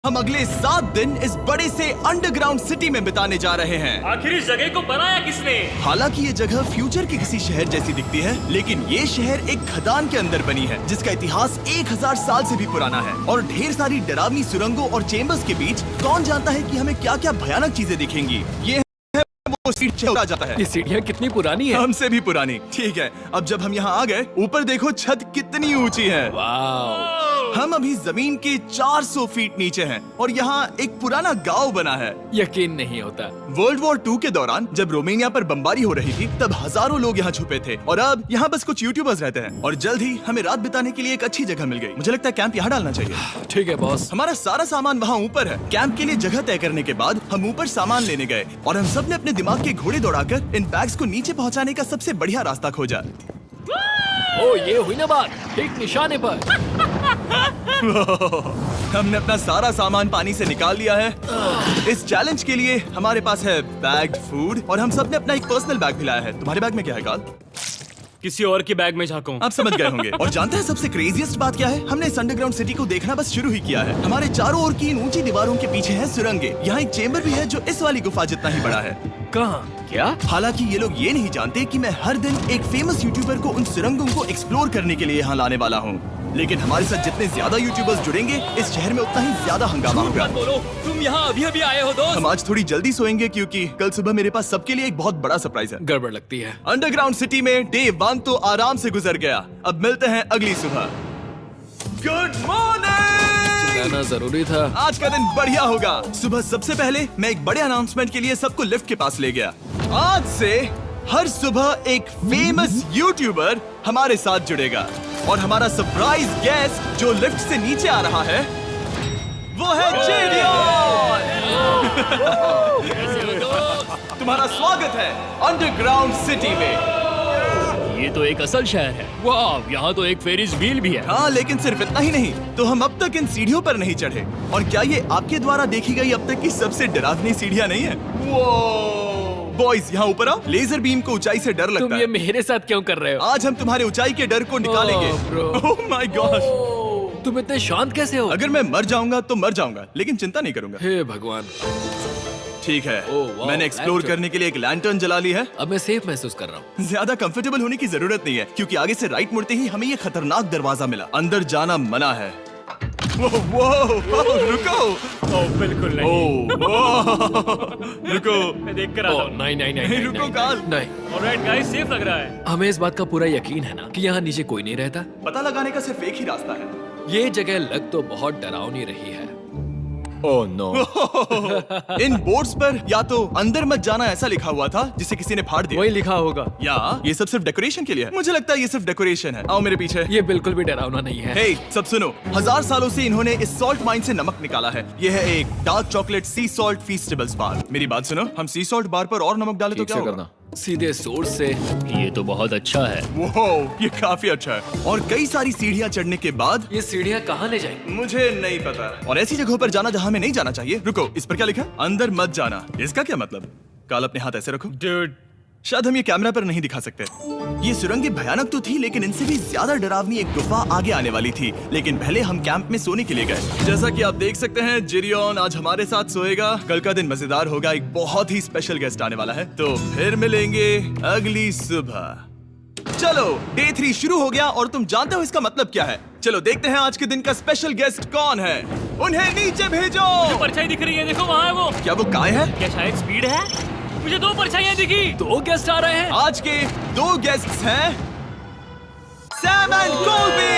हम अगले 7 दिन इस बड़े से अंडरग्राउंड सिटी में बिताने जा रहे हैं। आखिर इस जगह को बनाया किसने? हालांकि ये जगह फ्यूचर के किसी शहर जैसी दिखती है, लेकिन ये शहर एक खदान के अंदर बनी है जिसका इतिहास 1000 साल से भी पुराना है और ढेर सारी डरावनी सुरंगों और चेम्बर्स के बीच कौन जानता है कि हमें क्या क्या भयानक चीजें दिखेंगी। ये वो सीढ़ियां जाता है। ये सीढ़ियाँ कितनी पुरानी है। हमसे भी पुरानी। ठीक है, अब जब हम यहाँ आ गए, ऊपर देखो छत कितनी ऊंची है। वाह। हम अभी जमीन के 400 फीट नीचे हैं और यहाँ एक पुराना गांव बना है। यकीन नहीं होता। वर्ल्ड वॉर 2 के दौरान जब रोमानिया पर बमबारी हो रही थी तब हजारों लोग यहाँ छुपे थे और अब यहाँ बस कुछ यूट्यूबर्स रहते हैं और जल्द ही हमें रात बिताने के लिए एक अच्छी जगह मिल गई। मुझे लगता है कैंप यहाँ डालना चाहिए। ठीक है बॉस। हमारा सारा सामान वहाँ ऊपर है। कैंप के लिए जगह तय करने के बाद हम ऊपर सामान लेने गए और हम सब ने अपने दिमाग के घोड़े दौड़ाकर इन बैग्स को नीचे पहुँचाने का सबसे बढ़िया रास्ता खोजा। ओ ये हुई ना बात, ठीक निशाने पर। हमने अपना सारा सामान पानी से निकाल लिया है। इस चैलेंज के लिए हमारे पास है बैग्ड फूड और हम सब ने अपना एक पर्सनल बैग भी लाया है। तुम्हारे बैग में क्या है काल? किसी और के बैग में झांको। आप समझ गए होंगे। और जानते हैं सबसे क्रेजीएस्ट बात क्या है? हमने इस अंडरग्राउंड सिटी को देखना बस शुरू ही किया है। हमारे चारों ओर की इन ऊंची दीवारों के पीछे है सुरंगें। यहाँ एक चेम्बर भी है जो इस वाली गुफा जितना ही बड़ा है। कहाँ? क्या? हालांकि ये लोग ये नहीं जानते कि मैं हर दिन एक फेमस यूट्यूबर को उन सुरंगों को एक्सप्लोर करने के लिए यहाँ लाने वाला हूँ। लेकिन हमारे साथ जितने ज्यादा यूट्यूबर्स जुड़ेंगे इस शहर में उतना ही ज्यादा हंगामा होगा। मत बोलो, तुम यहाँ अभी अभी आए हो दोस्त। हम आज थोड़ी जल्दी सोएंगे क्योंकि कल सुबह मेरे पास सबके लिए एक बहुत बड़ा सरप्राइज है। गड़बड़ लगती है। अंडरग्राउंड सिटी में डे 1 तो आराम से गुजर गया। अब मिलते हैं अगली सुबह। Good morning. जाना जरूरी था। आज का दिन बढ़िया होगा। सुबह सबसे पहले मैं एक बड़े अनाउंसमेंट के लिए सबको लिफ्ट के पास ले गया। आज से हर सुबह एक फेमस यूट्यूबर हमारे साथ जुड़ेगा और हमारा सरप्राइज गेस्ट जो लिफ्ट से नीचे आ रहा है वो है जेडियन। तुम्हारा स्वागत है अंडरग्राउंड सिटी में। ये तो एक असल शहर है। वाह, यहाँ तो एक फेरिस व्हील भी है। हाँ, लेकिन सिर्फ इतना ही नहीं, तो हम अब तक इन सीढ़ियों पर नहीं चढ़े। और क्या ये आपके द्वारा देखी गई अब तक की सबसे डरावनी सीढ़ियाँ नहीं है? बॉयज यहाँ ऊपर आओ। लेजर बीम को ऊंचाई से डर लगता तुम है। ये मेरे साथ क्यों कर रहे हो? आज हम तुम्हारे ऊंचाई के डर को निकालेंगे। Oh my God. तुम इतने शांत कैसे हो? अगर मैं मर जाऊंगा तो मर जाऊंगा, लेकिन चिंता नहीं करूंगा। हे भगवान। ठीक है, वाह, मैंने एक्सप्लोर लैंटर्न। करने के लिए एक लैंटर्न जला ली है। अब मैं सेफ महसूस कर रहा हूँ। ज्यादा कंफर्टेबल होने की जरूरत नहीं है क्योंकि आगे से राइट मुड़ते ही हमें ये खतरनाक दरवाजा मिला। अंदर जाना मना है। वो रुको। बिल्कुल नहीं। रुको। मैं देख कर आता हूँ। नहीं रुको काल। नहीं। ऑलराइट गाइस, सेफ लग रहा है। हमें इस बात का पूरा यकीन है ना कि यहाँ नीचे कोई नहीं रहता। पता लगाने का सिर्फ एक ही रास्ता है। ये जगह लग तो बहुत डरावनी रही है। Oh no. इन बोर्ड्स पर या तो अंदर मत जाना ऐसा लिखा हुआ था जिसे किसी ने फाड़ दिया, वही लिखा होगा। या ये सब सिर्फ डेकोरेशन के लिए है। मुझे लगता है ये सिर्फ डेकोरेशन है। आओ मेरे पीछे। ये बिल्कुल भी डरावना नहीं है। हे, सब सुनो। 1000 सालों से इन्होंने इस सॉल्ट माइन से नमक निकाला है। ये है एक डार्क चॉकलेट सी सॉल्ट फीस्टेबल्स बार। मेरी बात सुनो, हम सी सॉल्ट बार पर और नमक डाले तो क्या होगा? सीधे सोर्स से। ये तो बहुत अच्छा है। वो ये काफी अच्छा है। और कई सारी सीढ़ियाँ चढ़ने के बाद ये सीढ़ियाँ कहाँ ले जाएंगी? मुझे नहीं पता। और ऐसी जगहों पर जाना जहाँ हमें नहीं जाना चाहिए। रुको, इस पर क्या लिखा है? अंदर मत जाना। इसका क्या मतलब? काल अपने हाथ ऐसे रखो। Dude, शायद हम ये कैमरा पर नहीं दिखा सकते। ये सुरंगें भयानक तो थी, लेकिन इनसे भी ज्यादा डरावनी एक गुफा आगे आने वाली थी। लेकिन पहले हम कैंप में सोने के लिए गए। जैसा कि आप देख सकते हैं, जिरियन आज हमारे साथ सोएगा। कल का दिन मजेदार होगा। एक बहुत ही स्पेशल गेस्ट आने वाला है। तो फिर मिलेंगे अगली सुबह। चलो, डे 3 शुरू हो गया और तुम जानते हो इसका मतलब क्या है? चलो देखते हैं आज के दिन का स्पेशल गेस्ट कौन है। उन्हें नीचे भेजो। जो परछाई दिख रही है, देखो वहाँ है वो। क्या वो काय है? क्या शायद स्पीड है? मुझे 2 परछाइयाँ दिखी। 2 गेस्ट आ रहे हैं। आज के 2 गेस्ट्स हैं सैम एंड कोल्बी।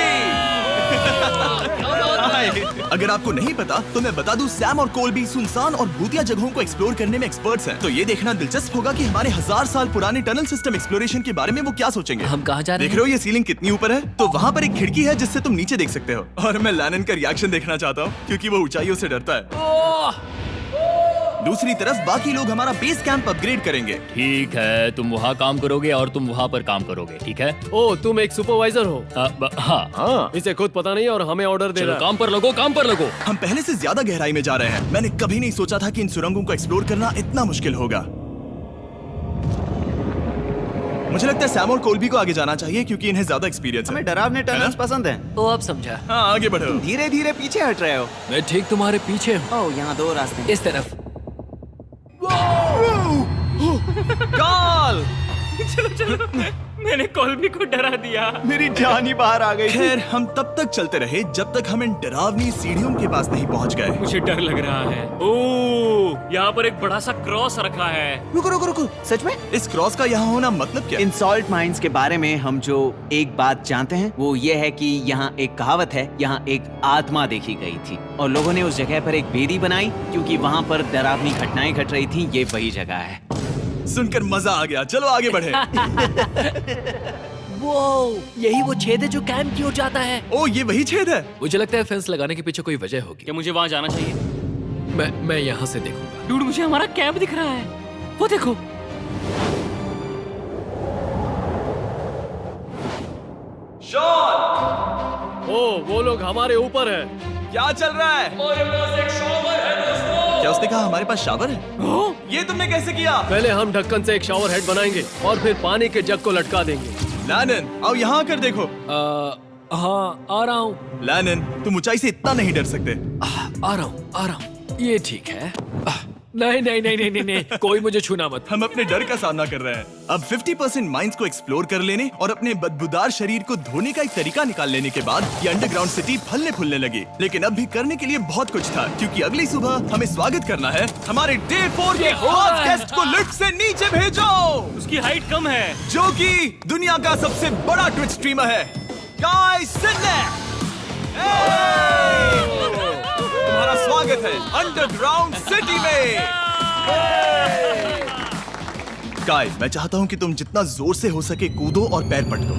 अगर आपको नहीं पता तो मैं बता दूं, सैम और कोल्बी सुनसान और भूतिया जगहों को एक्सप्लोर करने में एक्सपर्ट्स हैं। तो ये देखना दिलचस्प होगा कि हमारे 1000 साल पुराने टनल सिस्टम एक्सप्लोरेशन के बारे में वो क्या सोचेंगे। हम कहाँ जा रहे हैं? देख रहे हो ये सीलिंग कितनी ऊपर है? तो वहाँ पर एक खिड़की है जिससे तुम नीचे देख सकते हो। और मैं लैनन का रिएक्शन देखना चाहता हूँ क्योंकि वो ऊंचाइयों से डरता है। दूसरी तरफ बाकी लोग हमारा बेस कैंप अपग्रेड करेंगे। ठीक है, तुम वहाँ काम करोगे और तुम वहाँ पर काम करोगे, ठीक है? ओ, तुम एक सुपरवाइजर हो? हाँ। इसे खुद पता नहीं और हमें ऑर्डर दे चलो रहा। काम पर लगो, काम पर लगो। हम पहले से ज्यादा गहराई में जा रहे हैं। मैंने कभी नहीं सोचा था कि इन सुरंगों को एक्सप्लोर करना इतना मुश्किल होगा। मुझे लगता है सैम और कोल्बी को आगे जाना चाहिए क्योंकि इन्हें ज्यादा एक्सपीरियंस है। हमें डरावने टनल्स पसंद हैं। ओ अब समझा। हाँ, आगे बढ़ो। धीरे धीरे पीछे हट रहे हो। मैं ठीक तुम्हारे पीछे हूँ। ओह, यहाँ 2 रास्ते हैं। इस तरफ। काल! चलो चलो, मैंने कोल्बी को डरा दिया। मेरी जान ही बाहर आ गई। खैर, हम तब तक चलते रहे जब तक हम इन डरावनी सीढ़ियों के पास नहीं पहुंच गए। मुझे डर लग रहा है। ओह, यहाँ पर एक बड़ा सा क्रॉस रखा है। रुको रुको रुको, सच में? इस क्रॉस का यहाँ होना मतलब क्या? इन सॉल्ट माइंस के बारे में हम जो एक बात जानते हैं वो ये है कि यहाँ एक कहावत है, यहाँ एक आत्मा देखी गई थी और लोगों ने उस जगह पर एक बेदी बनाई क्योंकि वहाँ पर डरावनी घटनाएं घट रही थी। ये वही जगह है। सुनकर मजा आ गया। चलो आगे बढ़े। वो यही वो छेद है जो कैंप की ओर जाता है। ओ, ये वही छेद है। मुझे लगता है फेंस लगाने के पीछे कोई वजह होगी। क्या मुझे वहाँ जाना चाहिए? मैं यहाँ से देखूंगा। डूड, मुझे हमारा कैंप दिख रहा है। वो देखो। शॉन! ओ, वो लोग हमारे ऊपर है। क्या चल रहा है? क्या उसने कहा हमारे पास शावर है? ये तुमने कैसे किया? पहले हम ढक्कन से एक शावर हेड बनाएंगे और फिर पानी के जग को लटका देंगे। लैनन, आओ यहाँ आकर देखो। हाँ, आ रहा हूँ। लैनन, तुम ऊंचाई से इतना नहीं डर सकते। आ रहा हूँ। ये ठीक है। नहीं नहीं नहीं नहीं नहीं नहीं, कोई मुझे छूना मत। हम अपने डर का सामना कर रहे हैं। अब 50% माइंस को एक्सप्लोर कर लेने और अपने बदबूदार शरीर को धोने का एक तरीका निकाल लेने के बाद ये अंडरग्राउंड सिटी फलने फूलने लगी। लेकिन अब भी करने के लिए बहुत कुछ था क्योंकि अगली सुबह हमें स्वागत करना है। हमारे डे 4 के खास गेस्ट को लिफ्ट से नीचे भेजो, उसकी हाइट कम है। जो कि दुनिया का सबसे बड़ा ट्विच स्ट्रीमर है, काई सिनेक। तुम्हारा स्वागत है अंडरग्राउंड सिटी में। काई, मैं चाहता हूँ कि तुम जितना जोर से हो सके कूदो और पैर पटको।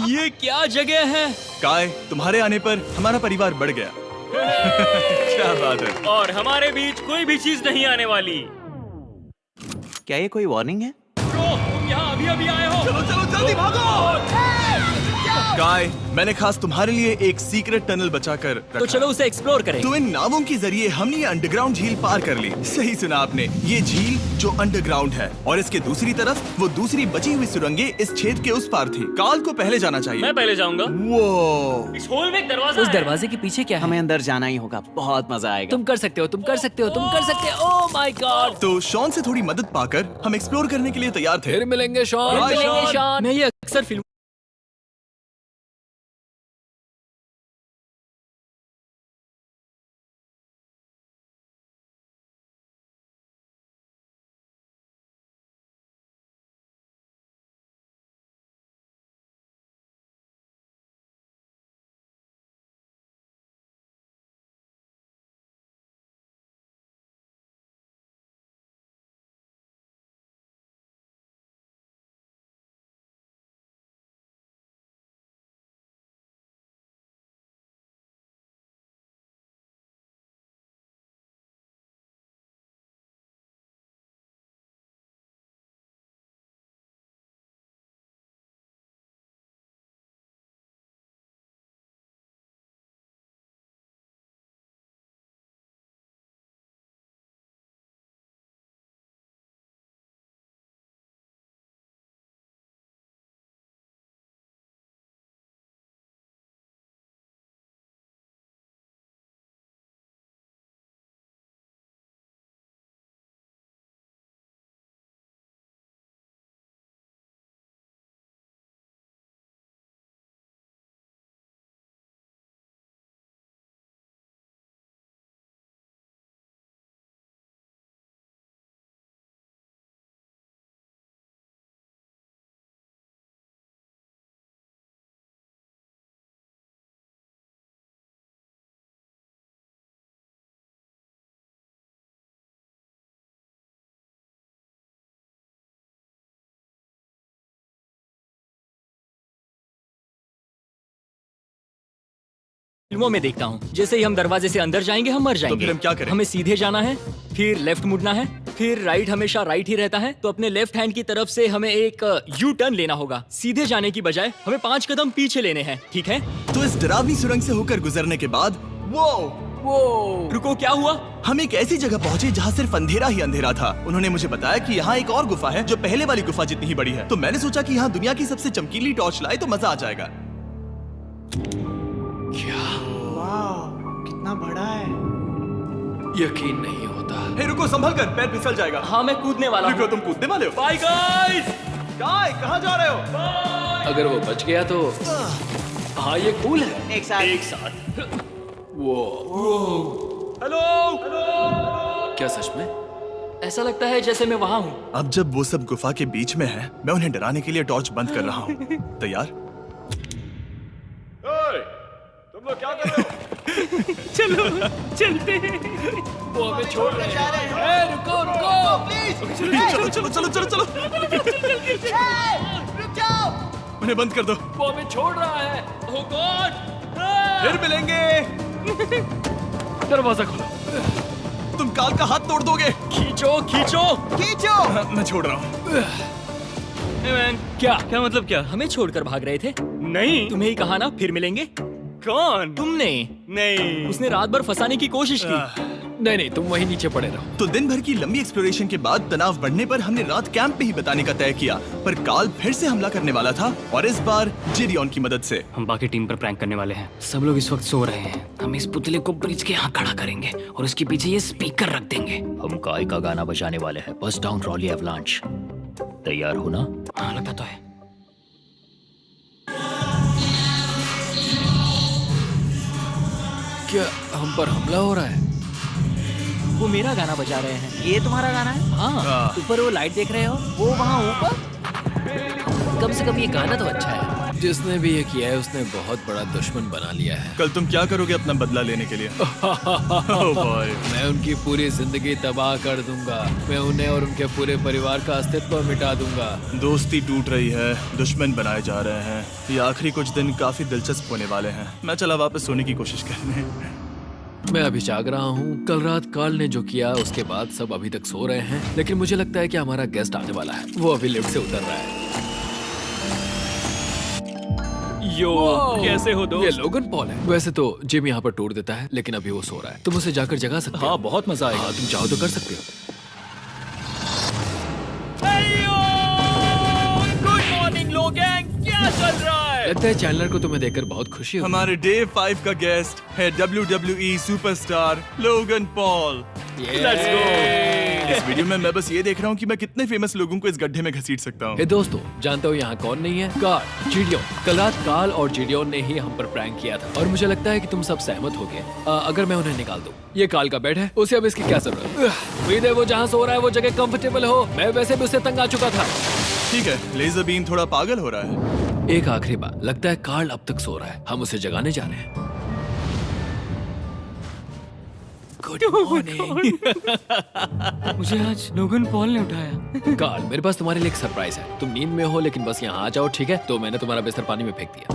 ये क्या जगह है? काय, तुम्हारे आने पर हमारा परिवार बढ़ गया। क्या बात है। और हमारे बीच कोई भी चीज नहीं आने वाली। क्या ये कोई वार्निंग है? ब्रो, तुम यहाँ अभी अभी आए हो। चलो चलो जल्दी भागो। काय, मैंने खास तुम्हारे लिए एक सीक्रेट टनल बचाकर रखा। तो चलो उसे एक्सप्लोर करें। तो इन नावों के जरिए हमने ये अंडरग्राउंड झील पार कर ली। सही सुना आपने, ये झील जो अंडरग्राउंड है और इसके दूसरी तरफ वो दूसरी बची हुई सुरंगें इस छेद के उस पार थी। काल को पहले जाना चाहिए। मैं पहले जाऊंगा। वो इस होल में एक दरवाजा उस है। दरवाजे के पीछे क्या है? हमें अंदर जाना ही होगा, बहुत मजा आएगा। तुम कर सकते हो, तुम कर सकते हो, तुम कर सकते हो। Oh my God. तो शॉन से थोड़ी मदद पाकर हम एक्सप्लोर करने के लिए तैयार थे। फिर मिलेंगे शॉन। Bye, मिलेंगे शॉन। शॉन। मैं ये अक्सर फिल्म फिल्मों में देखता हूँ। जैसे ही हम दरवाजे से अंदर जाएंगे हम मर जाएंगे। फिर हम क्या करें? हमें सीधे जाना है, फिर लेफ्ट मुड़ना है, फिर राइट हमेशा राइट ही रहता है। तो अपने लेफ्ट हैंड की तरफ से हमें एक यू टर्न लेना होगा। सीधे जाने की बजाय हमें 5 कदम पीछे लेने हैं, ठीक है? तो इस डरावनी सुरंग से होकर गुजरने के बाद वो वो रुको, क्या हुआ? हम एक ऐसी जगह पहुंचे जहाँ सिर्फ अंधेरा ही अंधेरा था। उन्होंने मुझे बताया कि यहाँ एक और गुफा है जो पहले वाली गुफा जितनी ही बड़ी है। तो मैंने सोचा कि यहाँ दुनिया की सबसे चमकीली टॉर्च लाए तो मजा आ जाएगा। क्या? कितना बड़ा है। यकीन नहीं होता। हे रुको, संभल कर, पैर फिसल जाएगा। हाँ, मैं कूदने वाला रुको, हूँ। तुम कूदने वाले हो? Bye guys. गाय, कहाँ जा रहे हो? अगर वो बच गया तो हाँ, ये कूल है। एक साथ वो हेलो। क्या सच में? ऐसा लगता है जैसे मैं वहाँ हूँ। अब जब वो सब गुफा के बीच में है, मैं उन्हें डराने के लिए टॉर्च बंद कर रहा हूँ। तैयार? तुम लोग क्या कर रहे हो? चलो, चलते हैं। वो हमें छोड़ रहे हैं। ए, रुको रुको। चलो चलो चलो चलो चलो। उन्हें बंद कर दो। वो हमें छोड़ रहा है। ओह गॉड। फिर मिलेंगे। दरवाजा खोलो। तुम काल का हाथ तोड़ दोगे। खींचो, खींचो। हाँ, मैं छोड़ रहा हूँ। Hey man, क्या मतलब क्या? हमें छोड़कर भाग रहे थे? नहीं। तुम्हें ही कहा ना फिर मिलेंगे। कौन? तुमने। नहीं, उसने रात भर फंसाने की कोशिश की। नहीं नहीं, तुम वहीं नीचे पड़े रहो। तो दिन भर की लंबी एक्सप्लोरेशन के बाद तनाव बढ़ने पर हमने रात कैंप पे ही बिताने का तय किया। पर काल फिर से हमला करने वाला था, और इस बार जिरियन की मदद से। हम बाकी टीम पर प्रैंक करने वाले हैं। सब लोग इस वक्त सो रहे हैं। हम इस पुतले को ब्रिज के यहाँ खड़ा करेंगे और उसके पीछे ये स्पीकर रख देंगे। हम काय का गाना बजाने वाले हैं, बस डाउन रॉली एवलांच। तैयार हो ना? हाँ, लगता तो है। क्या हम पर हमला हो रहा है? वो मेरा गाना बजा रहे हैं। ये तुम्हारा गाना है? हाँ। ऊपर वो लाइट देख रहे हो? वो वहाँ ऊपर? कम से कम ये गाना तो अच्छा है। जिसने भी ये किया है उसने बहुत बड़ा दुश्मन बना लिया है। कल तुम क्या करोगे अपना बदला लेने के लिए? Oh boy. मैं उनकी पूरी जिंदगी तबाह कर दूंगा। मैं उन्हें और उनके पूरे परिवार का अस्तित्व मिटा दूंगा। दोस्ती टूट रही है, दुश्मन बनाए जा रहे हैं। ये आखिरी कुछ दिन काफी दिलचस्प होने वाले हैं। मैं चला वापस सोने की कोशिश करने। मैं अभी जाग रहा हूँ। कल रात कार्ल ने जो किया उसके बाद सब अभी तक सो रहे हैं, लेकिन मुझे लगता है कि हमारा गेस्ट आने वाला है। वो अभी लिफ्ट से उतर रहा है। यो, कैसे हो ये दोस्त? लोगन पॉल है। वैसे तो जिम यहाँ पर टूर देता है, लेकिन अभी वो सो रहा है। तुम उसे जाकर जगा सकते हो। हाँ, बहुत मजा आएगा। हाँ, तुम चाहो तो कर सकते हो। गुड मॉर्निंग लोगैंग, क्या चल रहा है? लगता है चैनलर को तुम्हें देखकर बहुत खुशी होगी। हमारे डे 5 का गेस्ट है WWE superstar Logan Paul. Let's go। इस वीडियो में मैं बस ये देख रहा हूँ कि मैं कितने फेमस लोगों को इस गड्ढे में घसीट सकता हूँ। हे दोस्तों, जानते हो यहाँ कौन नहीं है? कार्ल, जिडियोन। कल रात कार्ल और जिडियोन ने ही हम पर प्रैंक किया था, और मुझे लगता है कि तुम सब सहमत हो गए। अगर मैं उन्हें निकाल दूं। ये कार्ल का बेड है, उसे अब इसकी क्या जरूरत है? उम्मीद है वो जहाँ सो रहा है वो जगह कंफर्टेबल हो। मैं वैसे भी उससे तंग आ चुका था। ठीक है, लेजर बीम थोड़ा पागल हो रहा है। एक आखिरी बात, लगता है कार्ल अब तक सो रहा है। हम उसे जगाने जा रहे हैं। Good morning. मुझे आज लोगन पॉल ने उठाया। कार्ल, मेरे पास तुम्हारे लिए एक सरप्राइज है। तुम नींद में हो, लेकिन बस यहाँ आ जाओ, ठीक है? तो मैंने तुम्हारा बिस्तर पानी में फेंक दिया।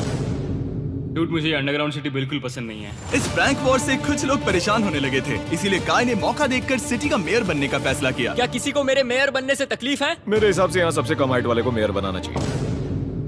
डूड, मुझे अंडरग्राउंड सिटी बिल्कुल पसंद नहीं है। इस प्रैंक वॉर से कुछ लोग परेशान होने लगे थे, इसीलिए काय ने मौका देखकर सिटी का मेयर बनने का फैसला किया। क्या किसी को मेरे मेयर बनने से तकलीफ है? मेरे हिसाब से यहाँ सबसे कम हाइट वाले को मेयर बनाना चाहिए।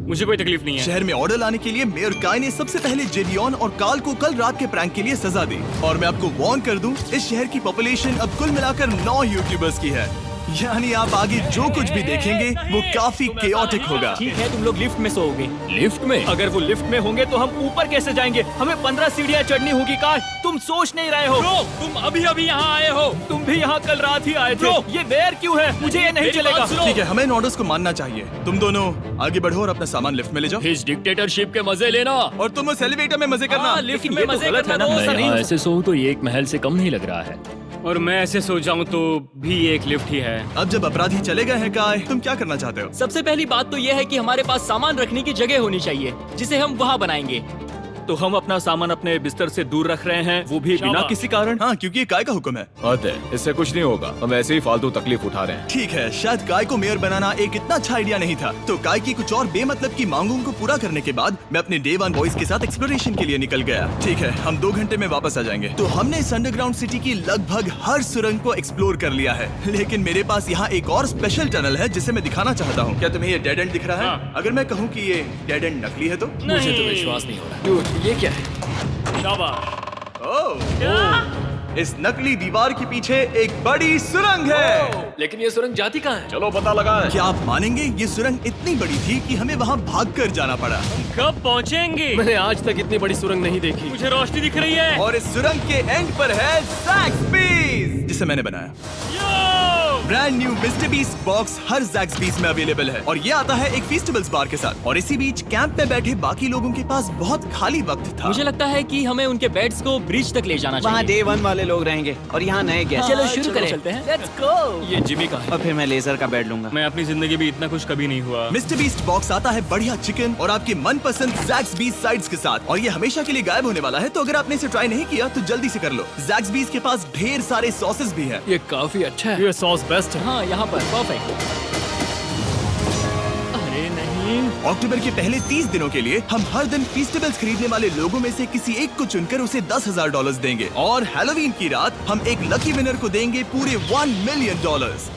मुझे कोई तकलीफ नहीं है। शहर में ऑर्डर लाने के लिए मेयर काय ने सबसे पहले जिडियन और काल को कल रात के प्रैंक के लिए सजा दी। और मैं आपको वार्न कर दूं, इस शहर की पॉपुलेशन अब कुल मिलाकर 9 यूट्यूबर्स की है। यानी आप आगे जो कुछ भी देखेंगे वो काफी केओटिक होगा। ठीक है, तुम लोग लिफ्ट में सोओगे। लिफ्ट में? अगर वो लिफ्ट में होंगे तो हम ऊपर कैसे जाएंगे? हमें 15 सीढ़ियाँ चढ़नी होगी। कार, तुम सोच नहीं रहे हो? Bro, तुम अभी अभी यहाँ आए हो। तुम भी यहाँ कल रात ही आए थे। ये बेर क्यों है? मुझे ये नहीं चलेगा। ठीक है, हमें इन ऑर्डर्स को मानना चाहिए। तुम दोनों आगे बढ़ो और अपना सामान लिफ्ट में ले जाओ। इस डिक्टेटरशिप के मजे लेना। और तुम उस एलिवेटर में मजे करना। लिफ्ट में मजे करना तो ऐसा नहीं हो ऐसे सोऊं तो ये एक महल से कम नहीं लग रहा है। और मैं ऐसे सो जाऊं तो भी एक लिफ्ट ही है। अब जब अपराधी चले गए हैं काय, तुम क्या करना चाहते हो? सबसे पहली बात तो यह है कि हमारे पास सामान रखने की जगह होनी चाहिए, जिसे हम वहाँ बनाएंगे। तो हम अपना सामान अपने बिस्तर से दूर रख रहे हैं, वो भी बिना किसी कारण। हाँ, क्योंकि ये काय का हुक्म है। अतः इससे कुछ नहीं होगा, हम ऐसे ही फालतू तकलीफ उठा रहे हैं। ठीक है, शायद काय को मेयर बनाना एक इतना अच्छा आइडिया नहीं था। तो काय की कुछ और बेमतलब की मांगों को पूरा करने के बाद मैं अपने डे 1 बॉयज के साथ एक्सप्लोरेशन के लिए निकल गया। ठीक है, हम 2 घंटे में वापस आ जाएंगे। तो हमने इस अंडरग्राउंड सिटी की लगभग हर सुरंग को एक्सप्लोर कर लिया है, लेकिन मेरे पास यहाँ एक और स्पेशल टनल है जिसे मैं दिखाना चाहता हूँ। क्या तुम्हें ये डेड एंड दिख रहा है? अगर मैं कहूँ कि ये डेड एंड नकली है तो? मुझे तो विश्वास नहीं हो रहा। Dude, ये क्या है? शाबाश। इस नकली दीवार के पीछे एक बड़ी सुरंग है। लेकिन ये सुरंग जाती कहाँ है? चलो पता लगाएं। क्या आप मानेंगे ये सुरंग इतनी बड़ी थी कि हमें वहाँ भागकर जाना पड़ा। कब पहुंचेंगे? मैंने आज तक इतनी बड़ी सुरंग नहीं देखी। मुझे रोशनी दिख रही है। और इस सुरंग के एंड पर है ज़ैक्सबीज़, जिसे मैंने बनाया। Brand new Mister Beast box हर ज़ैक्सबीज़ में अवेलेबल है और ये आता है एक फेस्टिवल्स बार के साथ। और इसी बीच कैंप में बैठे बाकी लोगों के पास बहुत खाली वक्त था। मुझे लगता है कि हमें उनके बेड्स को ब्रिज तक ले जाना वहाँ चाहिए। डे 1 वाले लोग रहेंगे और यहाँ नए गेस्ट। चलो शुरू करें। चलते हैं। Let's go। ये जिमी का है। और फिर मैं लेजर का बेड लूंगा। मैं अपनी जिंदगी में इतना खुश कभी नहीं हुआ। मिस्टर बीस्ट बॉक्स आता है बढ़िया चिकन और आपके मनपसंद ज़ैक्सबीज़ साइड्स के साथ और ये हमेशा के लिए गायब होने वाला है, तो अगर आपने इसे ट्राई नहीं किया तो जल्दी से कर लो। ज़ैक्सबीज़ के पास ढेर सारे सॉसेस भी हैं। ये काफी अच्छा है। ये सॉस बेस्ट है। हाँ यहाँ पर परफेक्ट। अरे नहीं। अक्टूबर के पहले 30 दिनों के लिए हम हर दिन फेस्टिवल्स खरीदने वाले लोगों में से किसी एक को चुनकर उसे $10,000 देंगे और हैलोवीन की रात हम एक लकी विनर को देंगे पूरे $1 मिलियन।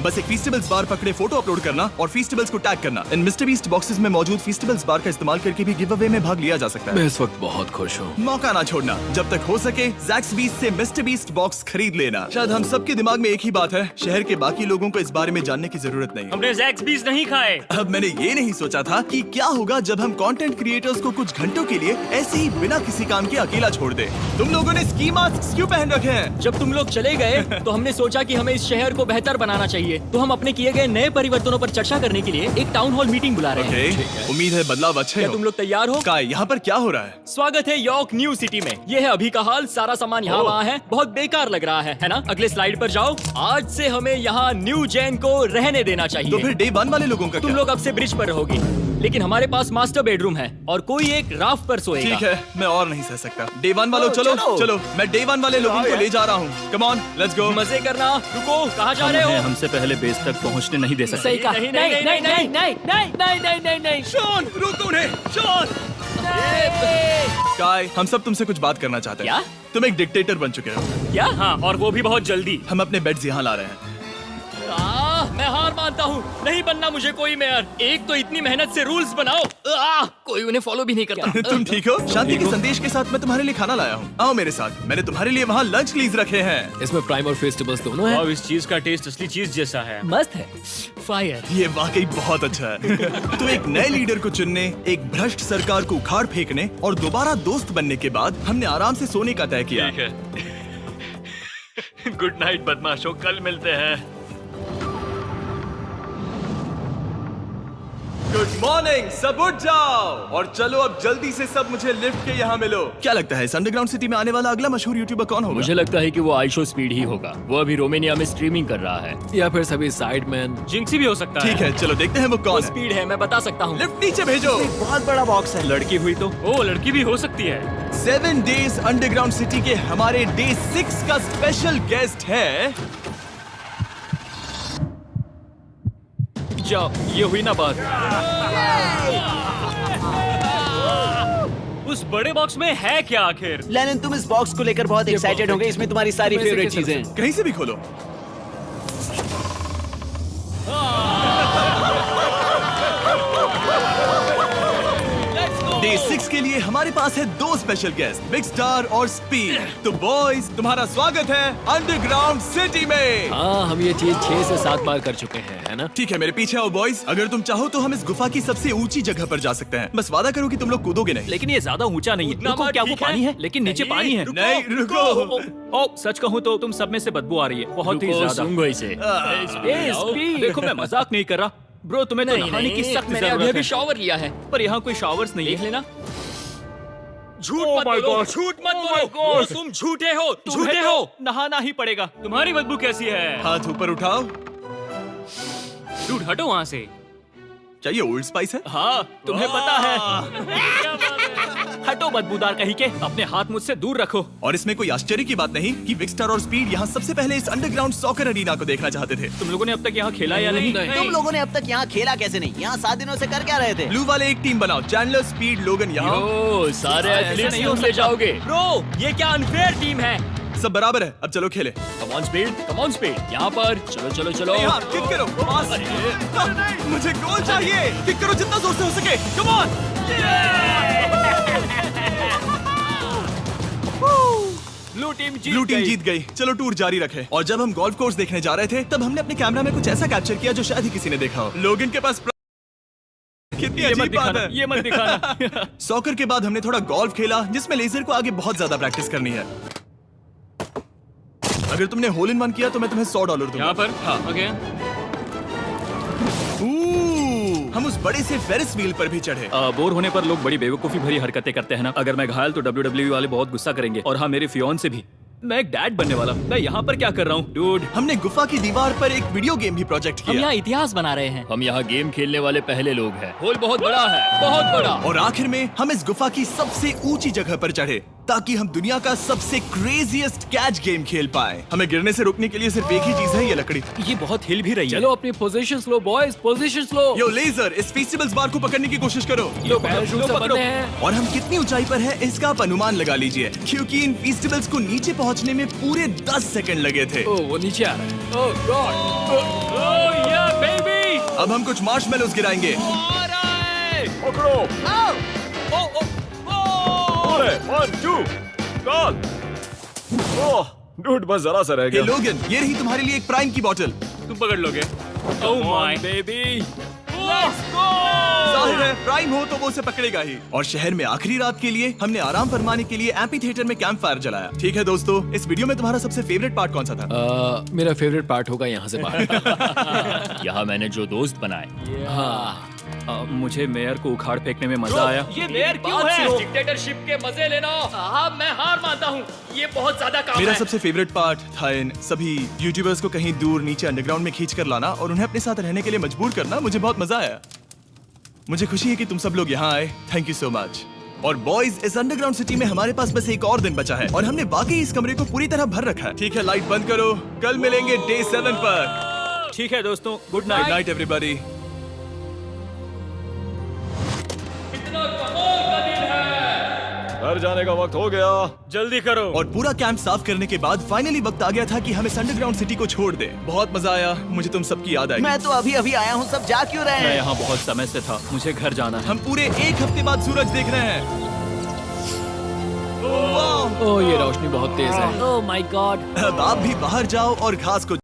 बस एक फेस्टिवल्स बार पकड़े फोटो अपलोड करना और फेस्टिवल्स को टैग करना। इन मिस्टर बीस्ट बॉक्सेस में मौजूद फेस्टिवल्स बार का इस्तेमाल करके भी गिव अवे में भाग लिया जा सकता मैं है। इस वक्त बहुत खुश हूँ। मौका ना छोड़ना, जब तक हो सके ज़ैक्सबीज़ से मिस्टर बीस्ट बॉक्स खरीद लेना। शायद हम सबके दिमाग में एक ही बात है, शहर के बाकी लोगों को इस बारे में जानने की जरूरत नहीं है। हमने ज़ैक्सबीज़ नहीं खाए। अब मैंने ये नहीं सोचा था कि क्या होगा जब हम कंटेंट क्रिएटर्स को कुछ घंटों के लिए ऐसे ही बिना किसी काम के अकेला छोड़ दे। तुम लोगों ने स्की मास्क क्यों पहन रखे हैं? जब तुम लोग चले गए तो हमने सोचा कि हमें इस शहर को बेहतर बनाना चाहिए, तो हम अपने किए गए नए परिवर्तनों पर चर्चा करने के लिए एक टाउन हॉल मीटिंग बुला रहे हैं। ओके, उम्मीद है बदलाव अच्छे क्या हो। तुम लोग तैयार हो? काय, यहाँ पर क्या हो रहा है? स्वागत है यॉर्क न्यू सिटी में। ये है अभी का हाल, सारा सामान यहाँ वहाँ है, बहुत बेकार लग रहा है ना? अगले स्लाइड पर जाओ। आज से हमें यहाँ न्यू जेन को रहने देना तो चाहिए। फिर डे 1 वाले लोगों का तुम क्या? लोग अब से ब्रिज पर रहोगी, लेकिन हमारे पास मास्टर बेडरूम है और कोई एक राफ्ट पर सोएगा। ठीक है, मैं और नहीं सह सकता। डे 1 वालों चलो चलो, मैं डे 1 वाले लोगों को ले जा रहा हूँ। Come on, let's go. मजे करना। रुको, कहाँ जा रहे हो? उन्हें हमसे पहले बेस तक पहुंचने नहीं दे सकते। सही कहा। नहीं नहीं नहीं नहीं नहीं नहीं नहीं नहीं नहीं नहीं। शॉन, रोको उन्हें। शॉन, काय, हम सब तुमसे कुछ बात करना चाहते हैं। क्या? तुम एक डिक्टेटर बन चुके हो। क्या? हाँ, और वो भी बहुत जल्दी। हम अपने बेड्स यहाँ ला रहे हैं। मैं हार मानता हूँ, नहीं बनना मुझे कोई मेयर। एक तो इतनी मेहनत से रूल्स बनाओ, कोई उन्हें फॉलो भी नहीं करता। तुम ठीक हो? शांति के संदेश के साथ मैं तुम्हारे लिए खाना लाया हूँ। आओ मेरे साथ, मैंने तुम्हारे लिए वहाँ लंच लीज रखे हैं। इसमें प्राइम और फेस्टिवल्स दोनों हैं। और इस चीज का टेस्ट असली चीज जैसा है। मस्त है। फायर। ये वाकई बहुत अच्छा है। तो एक नए लीडर को चुनने, एक भ्रष्ट सरकार को उखाड़ फेंकने और दोबारा दोस्त बनने के बाद हमने आराम से सोने का तय किया। गुड नाइट बदमाशों, कल मिलते हैं। गुड मॉर्निंग, सब उठ जाओ और चलो अब जल्दी से सब मुझे लिफ्ट के यहाँ मिलो। क्या लगता है इस अंडरग्राउंड सिटी में आने वाला अगला मशहूर यूट्यूबर कौन होगा? मुझे लगता है कि वो आइशो स्पीड ही होगा। वो अभी रोमानिया में स्ट्रीमिंग कर रहा है। या फिर सभी साइडमैन। जिंक्सी भी हो सकता है। ठीक है, चलो देखते हैं वो कौन है। स्पीड है, मैं बता सकता हूँ। लिफ्ट नीचे भेजो। बहुत बड़ा बॉक्स है। लड़की हुई तो ओ लड़की भी हो सकती है। 7 डेज अंडरग्राउंड सिटी के हमारे डे 6 का स्पेशल गेस्ट है। जाओ, ये हुई ना बात। उस बड़े बॉक्स में है क्या आखिर? लेनिन, तुम इस बॉक्स को लेकर बहुत एक्साइटेड होंगे। इसमें तुम्हारी सारी इसमें से फेवरेट किस चीजें हैं। कहीं से भी खोलो। डे 6 के लिए हमारे पास है 2 स्पेशल गेस्ट, बिग स्टार और स्पीड। तो बॉयज, तुम्हारा स्वागत है अंडरग्राउंड सिटी में। हाँ, हम ये चीज 6 से 7 बार कर चुके हैं, है ना? ठीक है, मेरे पीछे आओ बॉयज। अगर तुम चाहो तो हम इस गुफा की सबसे ऊंची जगह पर जा सकते हैं। बस वादा करो कि तुम लोग कूदोगे नहीं। लेकिन ये ज्यादा ऊंचा नहीं है। उतना रुको, मत, क्या वो ठीक है? पानी है? लेकिन नीचे नहीं, पानी है। नहीं, रुको। ओ, सच कहूँ तो तुम सब में से बदबू आ रही है, बहुत ही ज्यादा। सूंघो इसे। स्पीड। देखो, मैं मजाक नहीं कर रहा ब्रो, तुम्हें तो नहाने की सख्त मैंने अभी जरूरत अभी है। शॉवर लिया है। पर यहाँ कोई शॉवर्स नहीं देख है। लेना। झूठ Oh मत my बोलो, God. झूठ मत Oh बोलो। my God. ओ, तुम झूठे हो, झूठे झूठे हो। हो। नहाना ही पड़ेगा। तुम्हारी बदबू कैसी है? हाथ ऊपर उठाओ। डूड हटो वहाँ से। चाहिए ओल्ड स्पाइस है? हाँ, तुम्हें पता है। हटो बदबूदार कहीं के, अपने हाथ मुझसे दूर रखो। और इसमें कोई आश्चर्य की बात नहीं कि बिग स्टार और स्पीड यहाँ सबसे पहले इस अंडरग्राउंड सॉकर अरीना को देखना चाहते थे। तुम लोगों ने अब तक यहाँ खेला या नहीं? तुम लोगों ने अब तक यहाँ खेला कैसे नहीं? यहाँ 7 दिनों से कर क्या रहे थे? ब्लू वाले एक टीम बनाओ, चैंडलर, स्पीड, लोगन यहाँ। ओ, सारे ऐसे एथलीट्स नहीं हो नहीं ले सकता। जाओगे। ब्रो, ये क्या अनफेयर टीम है। सब बराबर है, अब चलो खेले। Come on speed, come on speed. यहाँ पर चलो चलो चलो। यहाँ किक करो, पास। मुझे गोल चाहिए। किक करो जितना जोर से हो सके। Come on. Blue blue team Jeet blue team गई। जीत गई। चलो टूर जारी रखें। और जब हम गोल्फ कोर्स देखने जा रहे थे तब हमने अपने कैमरा में कुछ ऐसा कैप्चर किया जो शायद ही किसी ने देखा हो। लोगन के पास कितनी ये मत अजीब बात दिखाना, है। ये मत दिखाना। सॉकर के बाद हमने थोड़ा गोल्फ खेला जिसमें लेजर को आगे बहुत ज्यादा प्रैक्टिस करनी है। अगर तुमने होल इन वन किया तो मैं तुम्हें $100 दूंगा। यहाँ पर हाँ। ओके। हम उस बड़े से फेरिस व्हील पर भी चढ़े। बोर होने पर लोग बड़ी बेवकूफी भरी हरकतें करते हैं ना। अगर मैं घायल तो WWE वाले बहुत गुस्सा करेंगे, और हाँ मेरे फियोन्से भी। मैं एक डैड बनने वाला हूँ। मैं यहाँ पर क्या कर रहा हूँ डूड? हमने गुफा की दीवार पर एक वीडियो गेम भी प्रोजेक्ट हम किया। यहाँ इतिहास बना रहे हैं। हम यहाँ गेम खेलने वाले पहले लोग हैं। होल बहुत बड़ा है, बहुत बड़ा। और आखिर में हम इस गुफा की सबसे ऊंची जगह पर चढ़े ताकि हम दुनिया का सबसे क्रेजीएस्ट कैच गेम खेल पाए। हमें गिरने से रोकने के लिए सिर्फ एक ही चीज है, ये लकड़ी। ये बहुत हिल भी रही है। चलो अपनी पोजीशंस लो बॉयज, पोजीशंस लो। यो लेजर, इस फेस्टिवल्स बार को पकड़ने की कोशिश करो। लो पैराशूट से बंधे हैं। और हम कितनी ऊंचाई पर है इसका आप अनुमान लगा लीजिए, क्योंकि इन फेस्टिवल्स को नीचे पहुंचने में पूरे 10 सेकंड लगे थे। ओ वो नीचे आ रहा है। ओह गॉड। ओह या बेबी। अब हम कुछ मार्शमेलोज गिराएंगे। आ रहा है। पकड़ो। ओ ओ ओ। अरे 1 2 कॉल। ओह डूड, बस जरा सा रह हे गया। लोगन, ये रही तुम्हारे लिए एक प्राइम की बोतल। तुम पकड़ लोगे। Oh my baby. Let's go. जाहिर है प्राइम हो तो वो उसे पकड़ेगा ही। और शहर में आखिरी रात के लिए हमने आराम फरमाने के लिए एम्पी थिएटर में कैंप फायर जलाया। ठीक है दोस्तों, इस वीडियो में तुम्हारा सबसे फेवरेट पार्ट कौन सा था? मेरा फेवरेट पार्ट होगा यहाँ से बाहर। यहाँ मैंने जो दोस्त बनाए। हाँ। मुझे मेयर को उखाड़ फेंकने में मजा आया। ये मेयर क्यों है? डिक्टेटरशिप के मजे लेना। साहब मैं हार मानता हूँ। ये बहुत ज्यादा काम मेरा है। सबसे फेवरेट पार्ट था इन सभी यूट्यूबर्स को कहीं दूर नीचे अंडरग्राउंड में खींच कर लाना और उन्हें अपने साथ रहने के लिए मजबूर करना। मुझे बहुत मजा आया। मुझे खुशी है कि तुम सब लोग यहाँ आए। Thank you so much. और बॉयज, इस अंडरग्राउंड सिटी में हमारे पास बस एक और दिन बचा है और हमने बाकी इस कमरे को पूरी तरह भर रखा है। ठीक है, लाइट बंद करो। कल मिलेंगे डे 7 पर। ठीक है दोस्तों, good good night. Night everybody. घर जाने का वक्त हो गया। जल्दी करो। और पूरा कैंप साफ करने के बाद फाइनली वक्त आ गया था कि हम इस अंडरग्राउंड सिटी को छोड़ दें। बहुत मजा आया। मुझे तुम सबकी याद आई। मैं तो अभी अभी आया हूँ, सब जा क्यों रहे मैं हैं? यहाँ बहुत समय से था। मुझे घर जाना है। हम पूरे एक हफ्ते बाद सूरज देख रहे हैं। वाह! ओह ये रोशनी बहुत तेज है। Oh my God. अब आप भी बाहर जाओ और घास को